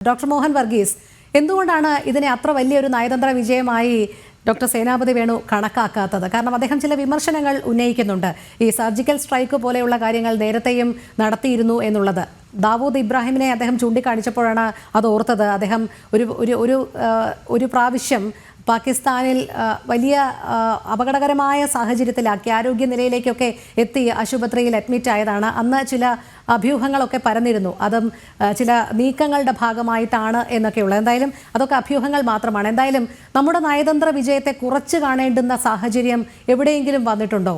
Doctor Mohan Varghese, എന്തുകൊണ്ടാണ് ഇതിനെ അത്ര വലിയൊരു നയതന്ത്ര വിജയമായി ഡോക്ടർ സേനാപതി വേണു കണക്കാക്കാത്തത്? കാരണം അദ്ദേഹം ചില വിമർശനങ്ങൾ ഉന്നയിക്കുന്നുണ്ട്. ഈ സർജിക്കൽ സ്ട്രൈക്ക് പോലെയുള്ള കാര്യങ്ങൾ നേരത്തെയും നടത്തിയിരുന്നു എന്നുള്ളത്. ദാവൂദ് ഇബ്രാഹിമിനെ അദ്ദേഹം ചൂണ്ടിക്കാണിച്ചപ്പോഴാണ് അത് ഓർത്തത്. അദ്ദേഹം ഒരു പ്രാവശ്യം പാകിസ്ഥാനിൽ വലിയ അപകടകരമായ സാഹചര്യത്തിലാക്കി ആരോഗ്യനിലയിലേക്കൊക്കെ എത്തി ആശുപത്രിയിൽ അഡ്മിറ്റ് ആയതാണ്. അന്ന് ചില അഭ്യൂഹങ്ങളൊക്കെ പരന്നിരുന്നു. അതും ചില നീക്കങ്ങളുടെ ഭാഗമായിട്ടാണ് എന്നൊക്കെയുള്ളത്. എന്തായാലും അതൊക്കെ അഭ്യൂഹങ്ങൾ മാത്രമാണ്. എന്തായാലും നമ്മുടെ നയതന്ത്ര വിജയത്തെ കുറച്ച് കാണേണ്ടുന്ന സാഹചര്യം എവിടെയെങ്കിലും വന്നിട്ടുണ്ടോ?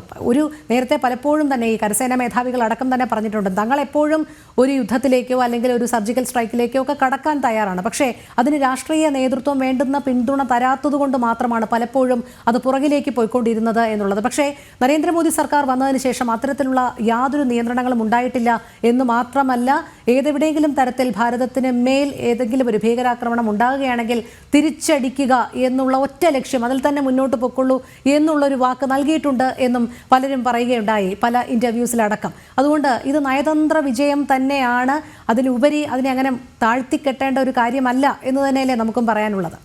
നേരത്തെ പലപ്പോഴും തന്നെ ഈ കരസേനാ മേധാവികൾ അടക്കം തന്നെ പറഞ്ഞിട്ടുണ്ട്, തങ്ങൾ എപ്പോഴും ഒരു യുദ്ധത്തിലേക്കോ അല്ലെങ്കിൽ ഒരു സർജിക്കൽ സ്ട്രൈക്കിലേക്കോ ഒക്കെ കടക്കാൻ തയ്യാറാണ്. പക്ഷേ അതിന് രാഷ്ട്രീയ നേതൃത്വം വേണ്ടുന്ന പിന്തുണ തരാത്തതുകൊണ്ട് മാത്രമാണ് പലപ്പോഴും അത് പുറകിലേക്ക് പോയിക്കൊണ്ടിരുന്നത് എന്നുള്ളത്. പക്ഷേ നരേന്ദ്രമോദി സർക്കാർ വന്നതിന് ശേഷം അത്തരത്തിലുള്ള യാതൊരു നിയന്ത്രണങ്ങളും ഉണ്ടായിട്ടില്ല എന്ന് മാത്രമല്ല, ഏതെവിടെയെങ്കിലും തരത്തിൽ ഭാരതത്തിന് മേൽ ഏതെങ്കിലും ഒരു ഭീകരാക്രമണം ഉണ്ടാകുകയാണെങ്കിൽ തിരിച്ചടിക്കുക എന്നുള്ള ഒറ്റ ലക്ഷ്യം, അതിൽ തന്നെ മുന്നോട്ട് പൊക്കൊള്ളൂ എന്നുള്ളൊരു വാക്ക് നൽകിയിട്ടുണ്ട് എന്നും പലരും പറയുകയുണ്ടായി, പല ഇന്റർവ്യൂസിലടക്കം. അതുകൊണ്ട് ഇത് നയതന്ത്ര വിജയം തന്നെയാണ്. അതിലുപരി അതിനെ അങ്ങനെ താഴ്ത്തിക്കെട്ടേണ്ട ഒരു കാര്യമല്ല എന്ന് തന്നെയല്ലേ നമുക്കും പറയാനുള്ളത്.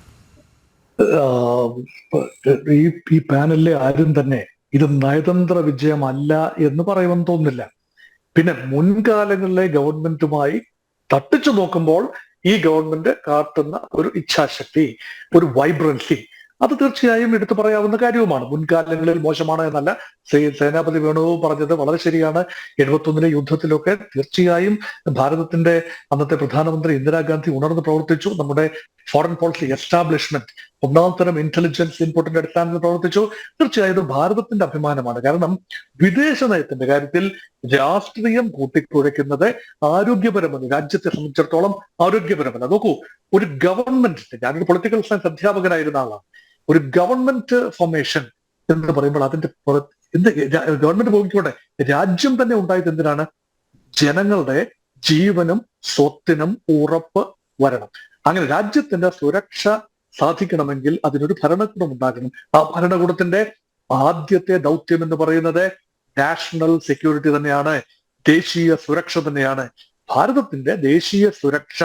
ഈ പാനലിലെ ആരും തന്നെ ഇത് നയതന്ത്ര വിജയമല്ല എന്ന് പറയുമെന്ന് തോന്നുന്നില്ല. പിന്നെ മുൻകാലങ്ങളിലെ ഗവൺമെന്റുമായി തട്ടിച്ചു നോക്കുമ്പോൾ ഈ ഗവൺമെന്റ് കാട്ടുന്ന ഒരു ഇച്ഛാശക്തി, ഒരു വൈബ്രൻസി, അത് തീർച്ചയായും എടുത്തു പറയാവുന്ന കാര്യവുമാണ്. മുൻകാലങ്ങളിൽ മോശമാണ് എന്നല്ല. സേനാപതി വേണു പറഞ്ഞത് വളരെ ശരിയാണ്. 71 യുദ്ധത്തിലൊക്കെ തീർച്ചയായും ഭാരതത്തിന്റെ അന്നത്തെ പ്രധാനമന്ത്രി ഇന്ദിരാഗാന്ധി ഉണർന്ന് പ്രവർത്തിച്ചു. നമ്മുടെ ഫോറിൻ പോളിസി എസ്റ്റാബ്ലിഷ്മെന്റ് ഒന്നാം തരം ഇന്റലിജൻസ് ഇൻപുട്ടിന്റെ അടിസ്ഥാനത്തിൽ പ്രവർത്തിച്ചു. തീർച്ചയായും ഭാരതത്തിന്റെ അഭിമാനമാണ്. കാരണം വിദേശ നയത്തിന്റെ കാര്യത്തിൽ രാഷ്ട്രീയം കൂട്ടിക്കുഴയ്ക്കുന്നത് ആരോഗ്യപരമല്ല. രാജ്യത്തെ സംബന്ധിച്ചിടത്തോളം ആരോഗ്യപരമല്ല. നോക്കൂ, ഒരു ഗവൺമെന്റിന്റെ, ഞാനൊരു പൊളിറ്റിക്കൽ സയൻസ് അധ്യാപകനായിരുന്ന ആളാണ്, ഒരു ഗവൺമെന്റ് ഫോർമേഷൻ എന്ന് പറയുമ്പോൾ അതിന്റെ ഗവൺമെന്റ് പോയിക്കോട്ടെ, രാജ്യം തന്നെ ഉണ്ടായത് എന്തിനാണ്? ജനങ്ങളുടെ ജീവനും സ്വത്തിനും ഉറപ്പ് വരണം. അങ്ങനെ രാജ്യത്തിന്റെ സുരക്ഷ സാധിക്കണമെങ്കിൽ അതിനൊരു ഭരണകൂടം ഉണ്ടാകണം. ആ ഭരണകൂടത്തിന്റെ ആദ്യത്തെ ദൗത്യം എന്ന് പറയുന്നത് നാഷണൽ സെക്യൂരിറ്റി തന്നെയാണ്, ദേശീയ സുരക്ഷ തന്നെയാണ്. ഭാരതത്തിന്റെ ദേശീയ സുരക്ഷ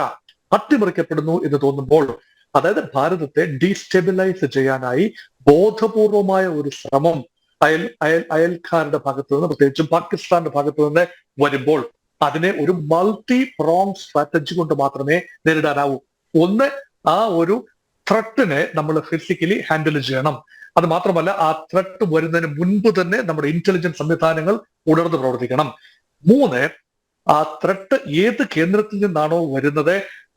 അട്ടിമറിക്കപ്പെടുന്നു എന്ന് തോന്നുമ്പോൾ, അതായത് ഭാരതത്തെ ഡീസ്റ്റെബിലൈസ് ചെയ്യാനായി ബോധപൂർവമായ ഒരു ശ്രമം അയൽക്കാരുടെ ഭാഗത്ത് നിന്ന്, പ്രത്യേകിച്ചും പാകിസ്ഥാന്റെ ഭാഗത്ത് നിന്ന് വരുമ്പോൾ അതിനെ ഒരു മൾട്ടി പ്രോങ് സ്ട്രാറ്റജി കൊണ്ട് മാത്രമേ നേരിടാനാവൂ. ഒന്ന്, ആ ഒരു ത്രെട്ടിനെ നമ്മൾ ഫിസിക്കലി ഹാൻഡിൽ ചെയ്യണം. അത് മാത്രമല്ല, ആ ത്രെട്ട് വരുന്നതിന് മുൻപ് തന്നെ നമ്മുടെ ഇന്റലിജൻസ് സംവിധാനങ്ങൾ ഉണർന്ന് പ്രവർത്തിക്കണം. 3, ആ ത്രെട്ട് ഏത് കേന്ദ്രത്തിൽ നിന്നാണോ വരുന്നത്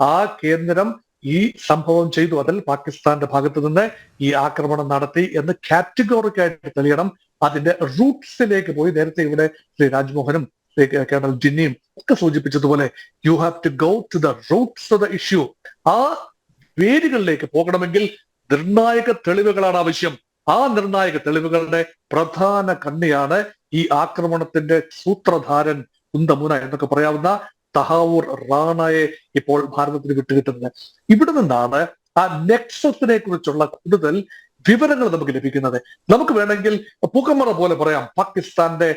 ആ കേന്ദ്രം ഈ സംഭവം ചെയ്തു, അതിൽ പാകിസ്ഥാന്റെ ഭാഗത്ത് നിന്ന് ഈ ആക്രമണം നടത്തി എന്ന് കാറ്റഗോറിക്കായിട്ട് തെളിയണം. അതിന്റെ റൂട്ട്സിലേക്ക് പോയി, നേരത്തെ ഇവിടെ ശ്രീ രാജ്മോഹനും കേണൽ ജിന്നിയും ഒക്കെ സൂചിപ്പിച്ചതുപോലെ, you have to go to the roots of the issue. ആ വേരുകളിലേക്ക് പോകണമെങ്കിൽ നിർണായക തെളിവുകളാണ് ആവശ്യം. ആ നിർണായക തെളിവുകളുടെ പ്രധാന കണ്ണിയാണ് ഈ ആക്രമണത്തിന്റെ സൂത്രധാരൻ, കുന്തമുന എന്നൊക്കെ പറയാവുന്ന തഹാവൂർ റാണയെ ഇപ്പോൾ ഭാരതത്തിന് വിട്ടുകിട്ടുന്നത്. ഇവിടെ നിന്നാണ് ആ നെക്സസിനെ കുറിച്ചുള്ള കൂടുതൽ വിവരങ്ങൾ നമുക്ക് ലഭിക്കുന്നത്. നമുക്ക് വേണമെങ്കിൽ പുകമറ പോലെ പറയാം, പാകിസ്ഥാന്റെ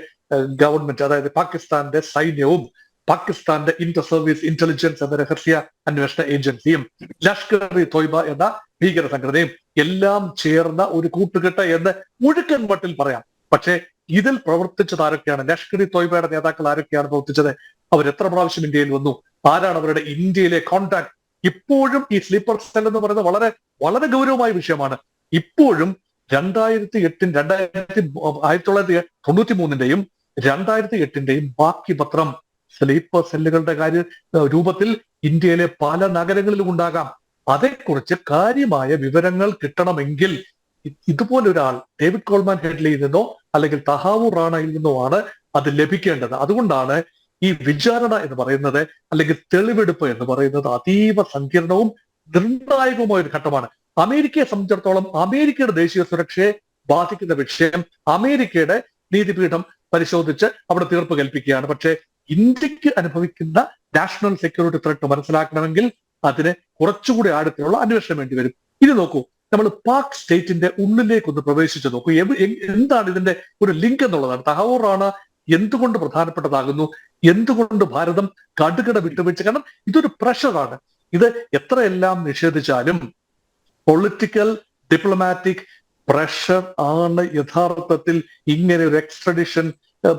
ഗവൺമെന്റ്, അതായത് പാകിസ്ഥാന്റെ സൈന്യവും പാകിസ്ഥാന്റെ ഇന്റർ സർവീസ് ഇന്റലിജൻസ് എന്ന രഹസ്യ അന്വേഷണ ഏജൻസിയും ലഷ്കർ ഇ തോയ്ബ എന്ന ഭീകര സംഘടനയും എല്ലാം ചേർന്ന ഒരു കൂട്ടുകെട്ട് എന്ന് മുഴുക്കൻ മട്ടിൽ പറയാം. പക്ഷേ ഇതിൽ പ്രവർത്തിച്ചത് ആരൊക്കെയാണ്? ലഷ്കർ ഇ തോയ്ബയുടെ നേതാക്കൾ ആരൊക്കെയാണ് പ്രവർത്തിച്ചത്? അവർ എത്ര പ്രാവശ്യം ഇന്ത്യയിൽ വന്നു? ആരാണ് അവരുടെ ഇന്ത്യയിലെ കോണ്ടാക്ട്? ഇപ്പോഴും ഈ സ്ലീപ്പർ സെൽ എന്ന് പറയുന്നത് വളരെ വളരെ ഗൗരവമായ വിഷയമാണ്. ഇപ്പോഴും 1993 2008 ബാക്കി പത്രം സ്ലീപ്പർ സെല്ലുകളുടെ രൂപത്തിൽ ഇന്ത്യയിലെ പല നഗരങ്ങളിലും ഉണ്ടാകാം. അതേക്കുറിച്ച് കാര്യമായ വിവരങ്ങൾ കിട്ടണമെങ്കിൽ ഇതുപോലൊരാൾ ഡേവിഡ് കോൾമാൻ ഹെഡ്ലിയിൽ നിന്നോ അല്ലെങ്കിൽ തഹാവൂർ റാണയിൽ നിന്നോ ആണ് അത് ലഭിക്കേണ്ടത്. അതുകൊണ്ടാണ് ഈ വിചാരണ എന്ന് പറയുന്നത്, അല്ലെങ്കിൽ തെളിവെടുപ്പ് എന്ന് പറയുന്നത് അതീവ സങ്കീർണവും നിർണായകവുമായ ഒരു ഘട്ടമാണ്. അമേരിക്കയെ സംബന്ധിച്ചിടത്തോളം അമേരിക്കയുടെ ദേശീയ സുരക്ഷയെ ബാധിക്കുന്ന വിഷയം അമേരിക്കയുടെ നീതിപീഠം പരിശോധിച്ച് അവിടെ തീർപ്പ് കൽപ്പിക്കുകയാണ്. പക്ഷേ ഇന്ത്യക്ക് അനുഭവിക്കുന്ന നാഷണൽ സെക്യൂരിറ്റി ത്രെട്ട് മനസ്സിലാക്കണമെങ്കിൽ അതിന് കുറച്ചുകൂടി ആഴത്തിലുള്ള അന്വേഷണം വേണ്ടി വരും. ഇത് നോക്കൂ, നമ്മൾ പാക് സ്റ്റേറ്റിന്റെ ഉള്ളിലേക്കൊന്ന് പ്രവേശിച്ചു നോക്കൂ. എന്താണ് ഇതിന്റെ ഒരു ലിങ്ക് എന്നുള്ളതാണ്. തഹാവൂർ റാണ എന്തുകൊണ്ട് പ്രധാനപ്പെട്ടതാകുന്നു? എന്തുകൊണ്ട് ഭാരതം കടുകട വിട്ടുവീഴ്ച? കാരണം ഇതൊരു പ്രഷറാണ്. ഇത് എത്രയെല്ലാം നിഷേധിച്ചാലും പൊളിറ്റിക്കൽ ഡിപ്ലോമാറ്റിക് പ്രഷർ ആണ് യഥാർത്ഥത്തിൽ ഇങ്ങനെ ഒരു എക്സ്ട്രഡിഷൻ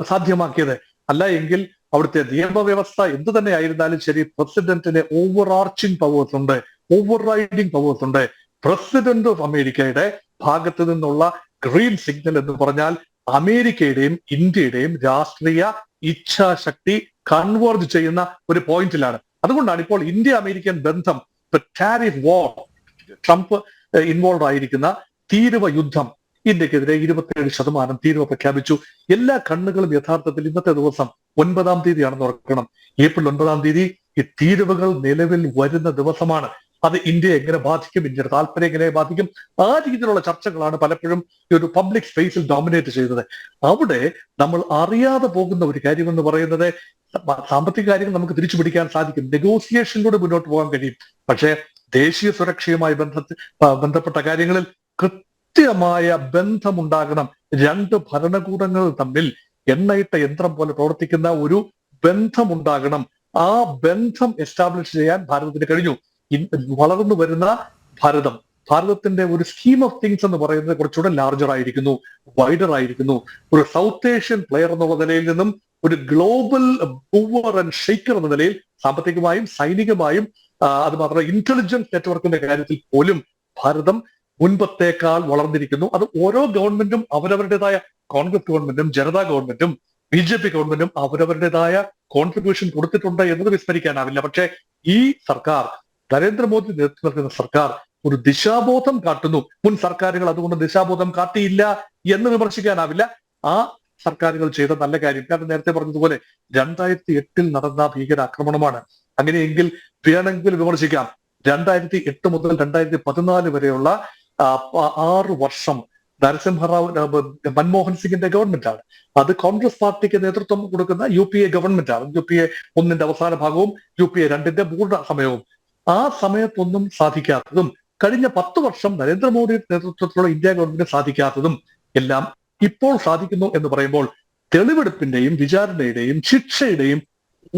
സാധ്യമാക്കിയത്. അല്ല എങ്കിൽ അവിടുത്തെ നിയമവ്യവസ്ഥ എന്ത് തന്നെ ആയിരുന്നാലും ശരി, പ്രസിഡന്റിന് ഓവർ ആർച്ചിങ് പവേഴ്സ് ഉണ്ട്, ഓവർ റൈഡിങ് പവേഴ്സ് ഉണ്ട്. പ്രസിഡന്റ് ഓഫ് അമേരിക്കയുടെ ഭാഗത്ത് നിന്നുള്ള ഗ്രീൻ സിഗ്നൽ എന്ന് പറഞ്ഞാൽ അമേരിക്കയുടെയും ഇന്ത്യയുടെയും രാഷ്ട്രീയ ഇച്ഛാശക്തി കൺവേർജ് ചെയ്യുന്ന ഒരു പോയിന്റിലാണ്. അതുകൊണ്ടാണ് ഇപ്പോൾ ഇന്ത്യ അമേരിക്കൻ ബന്ധം, ടാരിഫ് വാർ, ട്രംപ് ഇൻവോൾവ് ആയിരിക്കുന്ന തീരുവ യുദ്ധം, ഇന്ത്യക്കെതിരെ 27% തീരുവ പ്രഖ്യാപിച്ചു. എല്ലാ കണ്ണുകളും യഥാർത്ഥത്തിൽ ഇന്നത്തെ ദിവസം 9-ാം തീയതിയാണെന്ന് ഓർക്കണം. ഏപ്രിൽ 9-ാം തീയതി ഈ തീരുവകൾ നിലവിൽ വരുന്ന ദിവസമാണ്. അത് ഇന്ത്യയെ എങ്ങനെ ബാധിക്കും, ഇന്ത്യയുടെ താല്പര്യം എങ്ങനെ ബാധിക്കും, ആ രീതിയിലുള്ള ചർച്ചകളാണ് പലപ്പോഴും ഈ ഒരു പബ്ലിക് സ്പേസിൽ ഡോമിനേറ്റ് ചെയ്തത്. അവിടെ നമ്മൾ അറിയാതെ പോകുന്ന ഒരു കാര്യം എന്ന് പറയുന്നത്, സാമ്പത്തിക കാര്യങ്ങൾ നമുക്ക് തിരിച്ചു പിടിക്കാൻ സാധിക്കും, നെഗോസിയേഷനിലൂടെ മുന്നോട്ട് പോകാൻ കഴിയും. പക്ഷേ ദേശീയ സുരക്ഷയുമായി ബന്ധപ്പെട്ട കാര്യങ്ങളിൽ കൃത്യമായ ബന്ധമുണ്ടാകണം. രണ്ട് ഭരണകൂടങ്ങൾ തമ്മിൽ എണ്ണയിട്ട യന്ത്രം പോലെ പ്രവർത്തിക്കുന്ന ഒരു ബന്ധമുണ്ടാകണം. ആ ബന്ധം എസ്റ്റാബ്ലിഷ് ചെയ്യാൻ ഭാരതത്തിന് കഴിഞ്ഞു. വളർന്നു വരുന്ന ഭാരതത്തിന്റെ ഒരു സ്കീം ഓഫ് തിങ്സ് എന്ന് പറയുന്നത് കുറച്ചുകൂടെ ലാർജർ ആയിരിക്കുന്നു, വൈഡർ ആയിരിക്കുന്നു. ഒരു സൗത്ത് ഏഷ്യൻ പ്ലെയർ എന്നുള്ള നിലയിൽ നിന്നും ഒരു ഗ്ലോബൽ മൂവർ ആൻഡ് ഷെയ്ക്കർ എന്ന നിലയിൽ സാമ്പത്തികമായും സൈനികമായും അത് മാത്രമല്ല ഇന്റലിജൻസ് നെറ്റ്വർക്കിന്റെ കാര്യത്തിൽ പോലും ഭാരതം മുൻപത്തേക്കാൾ വളർന്നിരിക്കുന്നു. അത് ഓരോ ഗവൺമെന്റും അവരവരുടേതായ, കോൺഗ്രസ് ഗവൺമെന്റും ജനതാ ഗവൺമെന്റും BJP ഗവൺമെന്റും അവരവരുടേതായ കോൺട്രിബ്യൂഷൻ കൊടുത്തിട്ടുണ്ട് എന്നത് വിസ്മരിക്കാനാവില്ല. പക്ഷേ ഈ സർക്കാർ, നരേന്ദ്രമോദി നേതൃത്വം നൽകുന്ന സർക്കാർ ഒരു ദിശാബോധം കാട്ടുന്നു. മുൻ സർക്കാരുകൾ അതുകൊണ്ട് ദിശാബോധം കാട്ടിയില്ല എന്ന് വിമർശിക്കാനാവില്ല. ആ സർക്കാരുകൾ ചെയ്ത നല്ല കാര്യം, കാരണം നേരത്തെ പറഞ്ഞതുപോലെ 2008 നടന്ന ഭീകരാക്രമണമാണ്. അങ്ങനെയെങ്കിൽ വേണമെങ്കിൽ വിമർശിക്കാം. 2008 മുതൽ 2014 വരെയുള്ള 6 വർഷം നരസിംഹറാവു മൻമോഹൻ സിംഗിന്റെ ഗവൺമെന്റാണ്. അത് കോൺഗ്രസ് പാർട്ടിക്ക് നേതൃത്വം കൊടുക്കുന്ന UPA ഗവൺമെന്റാണ്. UPA 1 അവസാന ഭാഗവും UPA 2 പൂർണ്ണ സമയവും. ആ സമയത്തൊന്നും സാധിക്കാത്തതും കഴിഞ്ഞ 10 വർഷം നരേന്ദ്രമോദിയുടെ നേതൃത്വത്തിലുള്ള ഇന്ത്യ ഗവൺമെന്റ് സാധിക്കാത്തതും എല്ലാം ഇപ്പോൾ സാധിക്കുന്നു എന്ന് പറയുമ്പോൾ തെളിവെടുപ്പിന്റെയും വിചാരണയുടെയും ശിക്ഷയുടെയും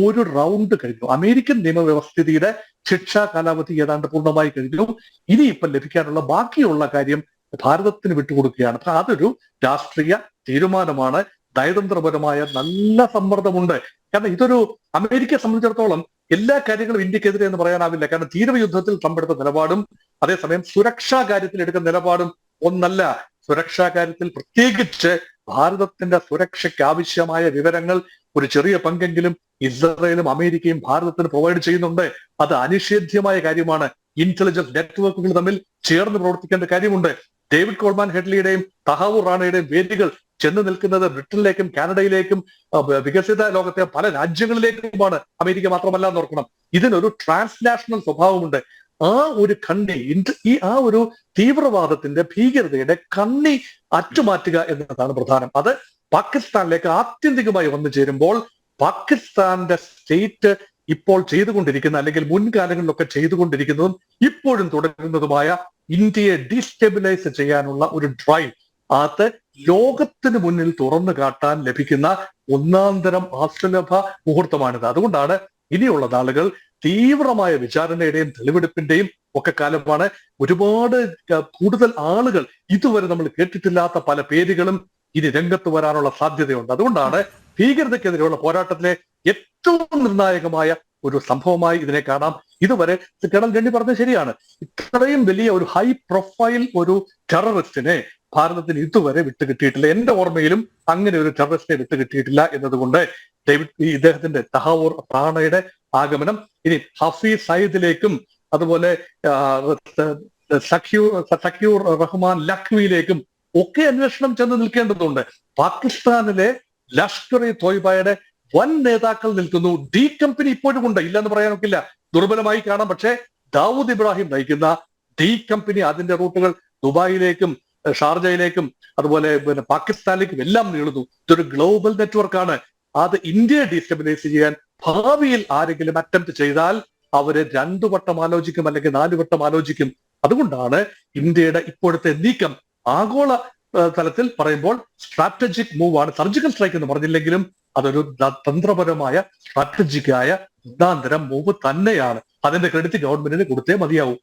ഒരു റൗണ്ട് കഴിഞ്ഞു. അമേരിക്കൻ നിയമവ്യവസ്ഥിതിയുടെ ശിക്ഷാ കാലാവധി ഏതാണ്ട് പൂർണ്ണമായി കഴിഞ്ഞു. ഇനി ഇപ്പം ലഭിക്കാനുള്ള ബാക്കിയുള്ള കാര്യം ഭാരതത്തിന് വിട്ടുകൊടുക്കുകയാണ്. അതൊരു രാഷ്ട്രീയ തീരുമാനമാണ്. നയതന്ത്രപരമായ നല്ല സമ്മർദ്ദമുണ്ട്. കാരണം ഇതൊരു അമേരിക്കയെ സംബന്ധിച്ചിടത്തോളം എല്ലാ കാര്യങ്ങളും ഇന്ത്യക്കെതിരെ എന്ന് പറയാനാവില്ല. കാരണം തീരുവ യുദ്ധത്തിൽ ട്രംപ് എടുത്ത നിലപാടും അതേസമയം സുരക്ഷാ കാര്യത്തിൽ എടുക്കുന്ന നിലപാടും ഒന്നല്ല. സുരക്ഷാ കാര്യത്തിൽ പ്രത്യേകിച്ച് ഭാരതത്തിന്റെ സുരക്ഷയ്ക്ക് ആവശ്യമായ വിവരങ്ങൾ ഒരു ചെറിയ പങ്കെങ്കിലും ഇസ്രായേലും അമേരിക്കയും ഭാരതത്തിന് പ്രൊവൈഡ് ചെയ്യുന്നുണ്ട്. അത് അനിഷേധ്യമായ കാര്യമാണ്. ഇന്റലിജൻസ് നെറ്റ്വർക്കുകൾ തമ്മിൽ ചേർന്ന് പ്രവർത്തിക്കേണ്ട കാര്യമുണ്ട്. ഡേവിഡ് കോൾമാൻ ഹെഡ്ലിയുടെയും തഹാവൂർ റാണയുടെയും വേദികൾ ചെന്ന് നിൽക്കുന്നത് ബ്രിട്ടനിലേക്കും കാനഡയിലേക്കും വികസിത ലോകത്തെ പല രാജ്യങ്ങളിലേക്കുമാണ്. അമേരിക്ക മാത്രമല്ല എന്ന് ഓർക്കണം. ഇതിനൊരു ട്രാൻസ്നാഷണൽ സ്വഭാവമുണ്ട്. ആ ഒരു കണ്ണി ആ ഒരു തീവ്രവാദത്തിന്റെ ഭീകരതയുടെ കണ്ണി അറ്റുമാറ്റുക എന്നതാണ് പ്രധാനം. അത് പാകിസ്ഥാനിലേക്ക് ആത്യന്തികമായി വന്നു ചേരുമ്പോൾ പാകിസ്ഥാന്റെ സ്റ്റേറ്റ് ഇപ്പോൾ ചെയ്തുകൊണ്ടിരിക്കുന്ന, അല്ലെങ്കിൽ മുൻകാലങ്ങളിലൊക്കെ ചെയ്തുകൊണ്ടിരിക്കുന്നതും ഇപ്പോഴും തുടരുന്നതുമായ ഇന്ത്യയെ ഡീസ്റ്റെബിലൈസ് ചെയ്യാനുള്ള ഒരു ഡ്രൈവ്, അത് ലോകത്തിന് മുന്നിൽ തുറന്നു കാട്ടാൻ ലഭിക്കുന്ന ഒന്നാന്തരം അസുലഭ മുഹൂർത്തമാണിത്. അതുകൊണ്ടാണ് ഇനിയുള്ള നാളുകൾ തീവ്രമായ വിചാരണയുടെയും തെളിവെടുപ്പിന്റെയും ഒക്കെ കാലമാണ്. ഒരുപാട് കൂടുതൽ ആളുകൾ, ഇതുവരെ നമ്മൾ കേട്ടിട്ടില്ലാത്ത പല പേരുകളും ഇനി രംഗത്ത് വരാനുള്ള സാധ്യതയുണ്ട്. അതുകൊണ്ടാണ് ഭീകരതയ്ക്കെതിരെയുള്ള പോരാട്ടത്തിലെ ഏറ്റവും നിർണായകമായ ഒരു സംഭവമായി ഇതിനെ കാണാം. ഇതുവരെ കേണൽ ഗണ്ണി പറഞ്ഞത് ശരിയാണ്. ഇത്രയും വലിയ ഒരു ഹൈ പ്രൊഫൈൽ ഒരു ടെററിസ്റ്റിനെ ഭാരതത്തിന് ഇതുവരെ വിട്ടുകിട്ടിയിട്ടില്ല. എന്റെ ഓർമ്മയിലും അങ്ങനെ ഒരു ടെററിസ്റ്റിനെ വിട്ടുകിട്ടിയിട്ടില്ല എന്നതുകൊണ്ട് ഇദ്ദേഹത്തിന്റെ തഹാവൂർ റാണയുടെ ആഗമനം, ഇനി ഹഫീസ് സയ്യിദിലേക്കും അതുപോലെ സഖ്യൂർ റഹ്മാൻ ലഖ്വിയിലേക്കും ഒക്കെ അന്വേഷണം ചെന്ന് നിൽക്കേണ്ടതുണ്ട്. പാകിസ്ഥാനിലെ ലഷ്കർ-ഇ-തോയ്ബയുടെ വൻ നേതാക്കൾ നിൽക്കുന്നു. ഡി കമ്പനി ഇപ്പോഴും ഉണ്ട്, ഇല്ലെന്ന് പറയാനൊക്കില്ല, ദുർബലമായി കാണാം. പക്ഷേ ദാവൂദ് ഇബ്രാഹിം നയിക്കുന്ന ഡി കമ്പനി അതിന്റെ റൂട്ടുകൾ ദുബായിലേക്കും ഷാർജയിലേക്കും അതുപോലെ പാകിസ്ഥാനിലേക്കും എല്ലാം നീളുന്നു. ഇതൊരു ഗ്ലോബൽ നെറ്റ്വർക്കാണ്. അത് ഇന്ത്യയെ ഡീസ്റ്റെബിലൈസ് ചെയ്യാൻ ഭാവിയിൽ ആരെങ്കിലും അറ്റംപ്റ്റ് ചെയ്താൽ അവര് 2 വട്ടം ആലോചിക്കും, അല്ലെങ്കിൽ 4 വട്ടം ആലോചിക്കും. അതുകൊണ്ടാണ് ഇന്ത്യയുടെ ഇപ്പോഴത്തെ നീക്കം ആഗോള തലത്തിൽ പറയുമ്പോൾ സ്ട്രാറ്റജിക് മൂവ് ആണ്. സർജിക്കൽ സ്ട്രൈക്ക് എന്ന് പറഞ്ഞില്ലെങ്കിലും അതൊരു തന്ത്രപരമായ സ്ട്രാറ്റജിക്കായ ഒന്നാന്തരം മൂവ് തന്നെയാണ്. അതിന്റെ ക്രെഡിറ്റ് ഗവൺമെന്റിന് കൊടുത്തേ മതിയാവും.